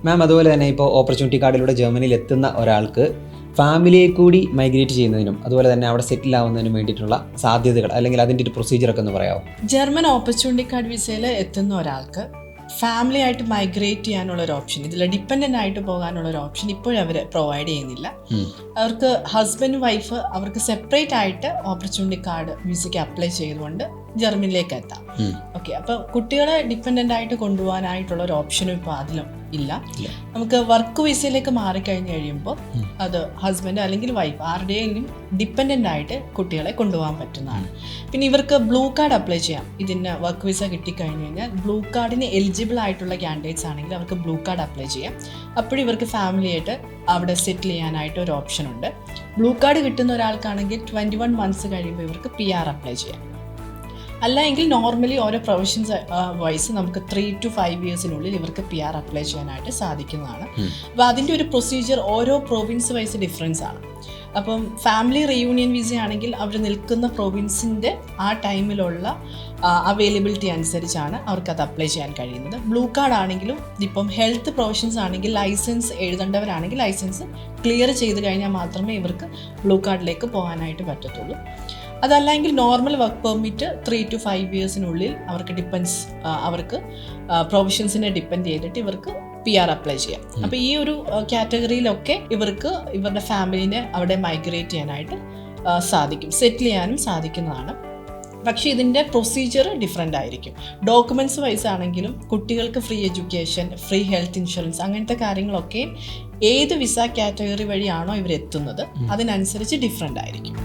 മാം അതുപോലെ തന്നെ ഇപ്പോൾ ഓപ്പർച്യൂണിറ്റി കാർഡിലൂടെ ജർമ്മനിയിൽ എത്തുന്ന ഒരാൾക്ക് ഫാമിലിയെ കൂടി മൈഗ്രേറ്റ് ചെയ്യുന്നതിനും അതുപോലെ തന്നെ അവിടെ സെറ്റിൽ ആവുന്നതിനും വേണ്ടിയിട്ടുള്ള സാധ്യതകൾ അല്ലെങ്കിൽ അതിൻ്റെ ഒരു പ്രൊസീജിയറൊക്കെ ഒന്ന് പറയാമോ? ജർമ്മൻ ഓപ്പർച്യൂണിറ്റി കാർഡ് വിസയിൽ എത്തുന്ന ഒരാൾക്ക് ഫാമിലി ആയിട്ട് മൈഗ്രേറ്റ് ചെയ്യാനുള്ള ഒരു ഓപ്ഷൻ, ഇതിൽ ഡിപ്പെൻഡൻ്റ് ആയിട്ട് പോകാനുള്ള ഒരു ഓപ്ഷൻ ഇപ്പോഴും അവർ പ്രൊവൈഡ് ചെയ്യുന്നില്ല. അവർക്ക് ഹസ്ബൻഡ് വൈഫ് അവർക്ക് സെപ്പറേറ്റ് ആയിട്ട് ഓപ്പർച്യൂണിറ്റി കാർഡ് വിസയ്ക്ക് അപ്ലൈ ചെയ്തുകൊണ്ട് ജർമ്മനിലേക്ക് എത്താം. ഓക്കെ, അപ്പോൾ കുട്ടികളെ ഡിപ്പെൻഡൻ്റ് ആയിട്ട് കൊണ്ടുപോകാനായിട്ടുള്ള ഒരു ഓപ്ഷനും ഇപ്പോൾ അതിലും ഇല്ല. നമുക്ക് വർക്ക് വിസയിലേക്ക് മാറിക്കഴിഞ്ഞ് കഴിയുമ്പോൾ അത് ഹസ്ബൻഡ് അല്ലെങ്കിൽ വൈഫ് ആരുടെയെങ്കിലും ഡിപ്പെൻഡൻ്റ് ആയിട്ട് കുട്ടികളെ കൊണ്ടുപോകാൻ പറ്റുന്നതാണ്. പിന്നെ ഇവർക്ക് ബ്ലൂ കാർഡ് അപ്ലൈ ചെയ്യാം. ഇതിന് വർക്ക് വിസ കിട്ടിക്കഴിഞ്ഞ് കഴിഞ്ഞാൽ ബ്ലൂ കാർഡിന് എലിജിബിൾ ആയിട്ടുള്ള കാൻഡിഡേറ്റ്സ് ആണെങ്കിൽ അവർക്ക് ബ്ലൂ കാർഡ് അപ്ലൈ ചെയ്യാം. അപ്പോഴും ഇവർക്ക് ഫാമിലിയായിട്ട് അവിടെ സെറ്റിൽ ചെയ്യാനായിട്ട് ഒരു ഓപ്ഷൻ ഉണ്ട്. ബ്ലൂ കാർഡ് കിട്ടുന്ന ഒരാൾക്കാണെങ്കിൽ 21 months കഴിയുമ്പോൾ ഇവർക്ക് PR അപ്ലൈ ചെയ്യാം. അല്ല എങ്കിൽ നോർമലി ഓരോ പ്രൊവിഷൻസ് വൈസ് നമുക്ക് 3 to 5 years ഇവർക്ക് PR അപ്ലൈ ചെയ്യാനായിട്ട് സാധിക്കുന്നതാണ്. അപ്പോൾ അതിൻ്റെ ഒരു പ്രൊസീജിയർ ഓരോ പ്രൊവിൻസ് വൈസ് ഡിഫറൻസ് ആണ്. അപ്പം ഫാമിലി റീയൂണിയൻ വിസ ആണെങ്കിൽ അവർ നിൽക്കുന്ന പ്രൊവിൻസിൻ്റെ ആ ടൈമിലുള്ള അവൈലബിലിറ്റി അനുസരിച്ചാണ് അവർക്കത് അപ്ലൈ ചെയ്യാൻ കഴിയുന്നത്. ബ്ലൂ കാർഡ് ആണെങ്കിലും ഇപ്പം ഹെൽത്ത് പ്രൊഫഷൻസ് ആണെങ്കിൽ ലൈസൻസ് എഴുതേണ്ടവരാണെങ്കിൽ ലൈസൻസ് ക്ലിയർ ചെയ്ത് കഴിഞ്ഞാൽ മാത്രമേ ഇവർക്ക് ബ്ലൂ കാർഡിലേക്ക് പോകാനായിട്ട് പറ്റത്തുള്ളൂ. അതല്ലെങ്കിൽ normal work permit 3 to 5 years അവർക്ക് പ്രൊവിഷൻസിനെ ഡിപ്പെൻഡ് ചെയ്തിട്ട് ഇവർക്ക് PR അപ്ലൈ ചെയ്യാം. അപ്പോൾ ഈ ഒരു കാറ്റഗറിയിലൊക്കെ ഇവർക്ക് ഇവരുടെ ഫാമിലിനെ അവിടെ മൈഗ്രേറ്റ് ചെയ്യാനായിട്ട് സാധിക്കും, സെറ്റിൽ ചെയ്യാനും സാധിക്കുന്നതാണ്. പക്ഷേ ഇതിൻ്റെ പ്രൊസീജിയർ ഡിഫറെൻ്റ് ആയിരിക്കും. ഡോക്യുമെൻറ്റ്സ് വൈസ് ആണെങ്കിലും കുട്ടികൾക്ക് free education, free health insurance അങ്ങനത്തെ കാര്യങ്ങളൊക്കെ ഏത് വിസ കാറ്റഗറി വഴിയാണോ ഇവരെത്തുന്നത് അതിനനുസരിച്ച് ഡിഫറെൻ്റ് ആയിരിക്കും.